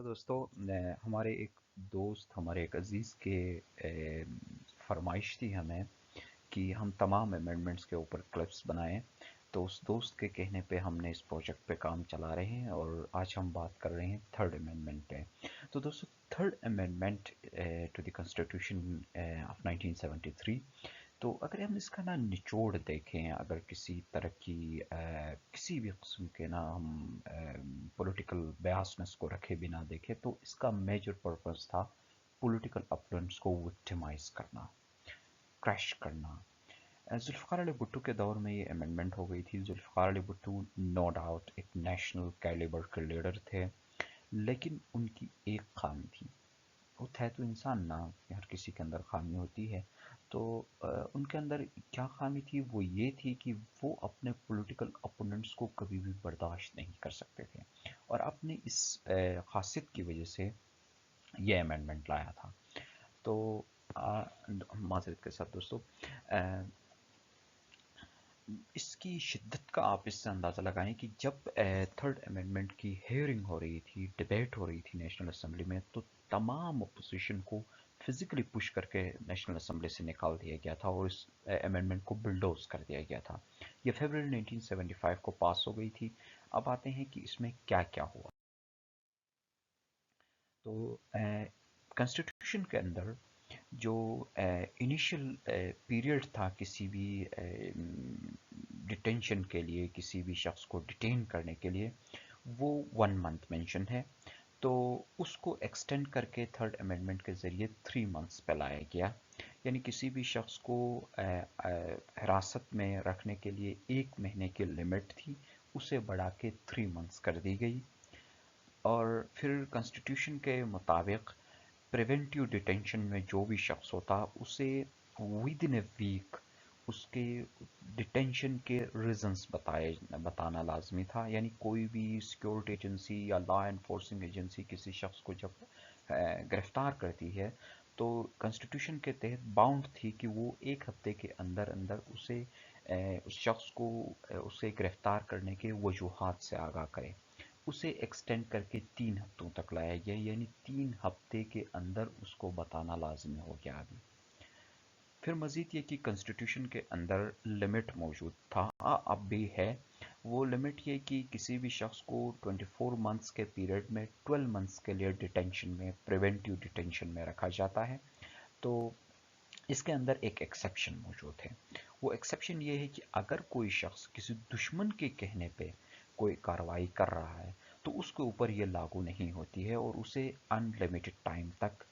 तो दोस्तों हमारे एक दोस्त हमारे एक अजीज़ के फरमाइश थी हमें कि हम तमाम अमेंडमेंट्स के ऊपर क्लिप्स बनाएं। तो उस दोस्त के कहने पे हमने इस प्रोजेक्ट पे काम चला रहे हैं और आज हम बात कर रहे हैं थर्ड अमेंडमेंट पे। तो दोस्तों, third amendment to the constitution of 1973। तो अगर हम इसका ना निचोड़ देखें, अगर किसी तरह की किसी भी किस्म के ना हम पॉलिटिकल बयासनेस को रखे बिना देखें, तो इसका मेजर पर्पस था पॉलिटिकल अपोनेंट्स को विक्टिमाइज करना, क्रैश करना। जुल्फ़िकार अली भुट्टो के दौर में ये अमेंडमेंट हो गई थी। जुल्फ़िकार अली भुट्टो नो डाउट एक नेशनल कैलिबर के लीडर थे, लेकिन उनकी एक खामी थी। वो थे तो इंसान ना, हर किसी के अंदर खामी होती है। तो उनके अंदर क्या खामी थी, वो ये थी कि वो अपने पॉलिटिकल अपोनेंट्स को कभी भी बर्दाश्त नहीं कर सकते थे, और अपनी इस खासियत की वजह से ये अमेंडमेंट लाया था। तो माजरत के साथ दोस्तों, अ, इसकी शिद्दत का आप इससे अंदाज़ा लगाएं कि जब थर्ड अमेंडमेंट की हेयरिंग हो रही थी, डिबेट हो रही थी नेशनल असेंबली में, तो तमाम अपोजिशन को फिजिकली पुश करके नेशनल असेंबली से निकाल दिया गया था और इस अमेंडमेंट को बुलडोज कर दिया गया था। ये फरवरी 1975 को पास हो गई थी। अब आते हैं कि इसमें क्या क्या हुआ। तो कॉन्स्टिट्यूशन के अंदर जो इनिशियल पीरियड था किसी भी डिटेंशन के लिए, किसी भी शख्स को डिटेन करने के लिए, वो 1 मंथ मेंशन है। तो उसको एक्सटेंड करके थर्ड अमेंडमेंट के ज़रिए 3 मंथ्स पे लाया गया। यानी किसी भी शख्स को हिरासत में रखने के लिए 1 महीने की लिमिट थी, उसे बढ़ा के 3 मंथ्स कर दी गई। और फिर कॉन्स्टिट्यूशन के मुताबिक प्रिवेंटिव डिटेंशन में जो भी शख्स होता, उसे विद इन ए वीक उसके डिटेंशन के रीजंस बताना लाजमी था। यानी कोई भी सिक्योरिटी एजेंसी या लॉ एनफोर्सिंग एजेंसी किसी शख्स को जब गिरफ्तार करती है, तो कॉन्स्टिट्यूशन के तहत बाउंड थी कि वो 1 हफ्ते के अंदर अंदर उस शख्स को उसे गिरफ्तार करने के वजूहात से आगाह करे। उसे एक्सटेंड करके 3 हफ्तों तक लाया गया, यानी 3 हफ्ते के अंदर उसको बताना लाजमी हो गया अभी। फिर मजीद ये कि कॉन्स्टिट्यूशन के अंदर लिमिट मौजूद था, अब भी है। वो लिमिट ये कि किसी भी शख्स को 24 मंथ्स के पीरियड में 12 मंथ्स के लिए डिटेंशन में, प्रिवेंटिव डिटेंशन में रखा जाता है। तो इसके अंदर एक एक्सेप्शन मौजूद है। वो एक्सेप्शन ये है कि अगर कोई शख्स किसी दुश्मन के कहने पे कोई कार्रवाई कर रहा है, तो उसके ऊपर ये लागू नहीं होती है और उसे अनलिमिटेड टाइम तक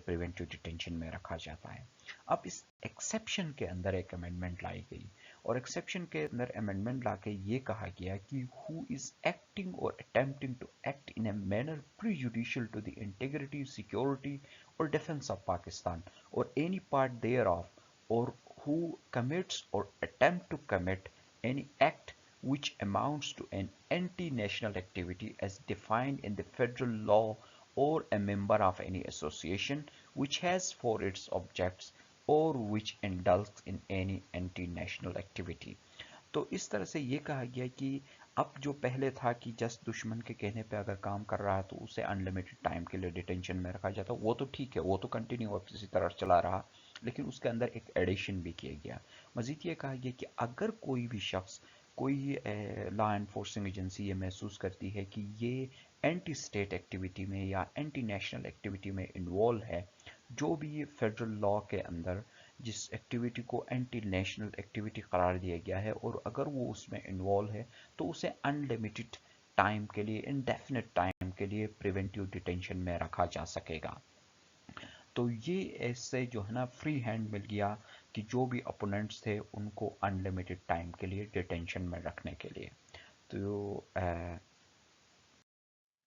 प्रिवेंटिव डिटेंशन में रखा जाता है। अब इस एक्सेप्शन के अंदर एक अमेंडमेंट लाई गई, और एक्सेप्शन के अंदर अमेंडमेंट लाके ये कहा गया कि हु इज एक्टिंग और attempting to act in a manner prejudicial to the integrity, security or defense of Pakistan or any part thereof, or who commits or attempt to commit any act which amounts to an anti-national activity as defined in the federal law, or a member of any association which has for its objects or which indulges in any anti-national activity। तो इस तरह से ये कहा गया कि अब जो पहले था कि जस्ट दुश्मन के कहने पे अगर काम कर रहा है तो उसे अनलिमिटेड टाइम के लिए डिटेंशन में रखा जाता, वो तो ठीक है, वो तो कंटिन्यू अब इसी तरह चला रहा। लेकिन उसके अंदर एक एडिशन भी किया गया। मजीद ये कहा गया कि अगर कोई भी शख्स, कोई लॉ एनफोर्सिंग एजेंसी ये महसूस करती है कि ये एंटी स्टेट एक्टिविटी में या एंटी नेशनल एक्टिविटी में इन्वॉल्व है, जो भी फेडरल लॉ के अंदर जिस एक्टिविटी को एंटी नेशनल एक्टिविटी करार दिया गया है, और अगर वो उसमें इन्वॉल्व है, तो उसे अनलिमिटेड टाइम के लिए, इनडेफिनेट टाइम के लिए प्रिवेंटिव डिटेंशन में रखा जा सकेगा। तो ये ऐसे जो है ना फ्री हैंड मिल गया कि जो भी अपोनेंट्स थे उनको अनलिमिटेड टाइम के लिए डिटेंशन में रखने के लिए। तो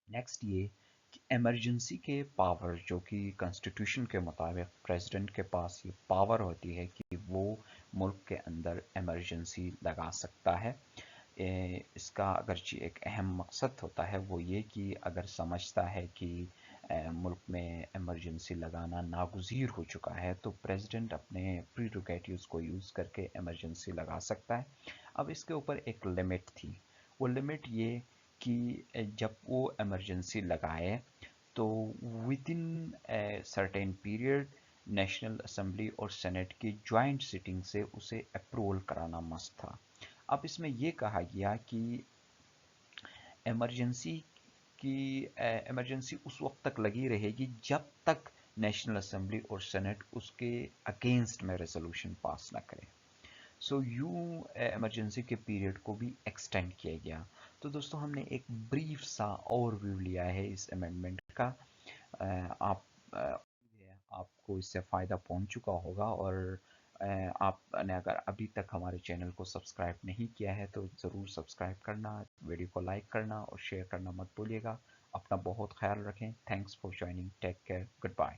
नेक्स्ट ये कि इमरजेंसी के पावर, जो कि कॉन्स्टिट्यूशन के मुताबिक प्रेसिडेंट के पास ये पावर होती है कि वो मुल्क के अंदर इमरजेंसी लगा सकता है। इसका अगरचे एक अहम मकसद होता है, वो ये कि अगर समझता है कि मुल्क में इमरजेंसी लगाना नागुज़ीर हो चुका है, तो प्रेसिडेंट अपने प्रीरोगेटिव्स को यूज़ करके इमरजेंसी लगा सकता है। अब इसके ऊपर एक लिमिट थी। वो लिमिट ये कि जब वो इमरजेंसी लगाए, تو with in certain period national assembly اور سینٹ کی جوائنٹ سٹنگ سے اسے اپروول کرانا مست تھا. اب اس میں یہ کہا گیا کہ ایمرجنسی ایمرجنسی اس وقت تک لگی رہے گی جب تک نیشنل اسمبلی اور سینٹ اس کے اگینسٹ میں ریزولوشن پاس نہ کرے. سو یوں ایمرجنسی کے پیریڈ کو بھی ایکسٹینڈ کیا گیا. تو دوستوں ہم نے ایک بریف سا اوور ویو لیا ہے اس امینڈمنٹ کا. آپ آپ کو اس سے فائدہ پہنچ چکا ہوگا، اور آپ نے اگر ابھی تک ہمارے چینل کو سبسکرائب نہیں کیا ہے تو ضرور سبسکرائب کرنا، ویڈیو کو لائک کرنا اور شیئر کرنا مت بھولیے گا. اپنا بہت خیال رکھیں. Thanks for joining. Take care. Good bye.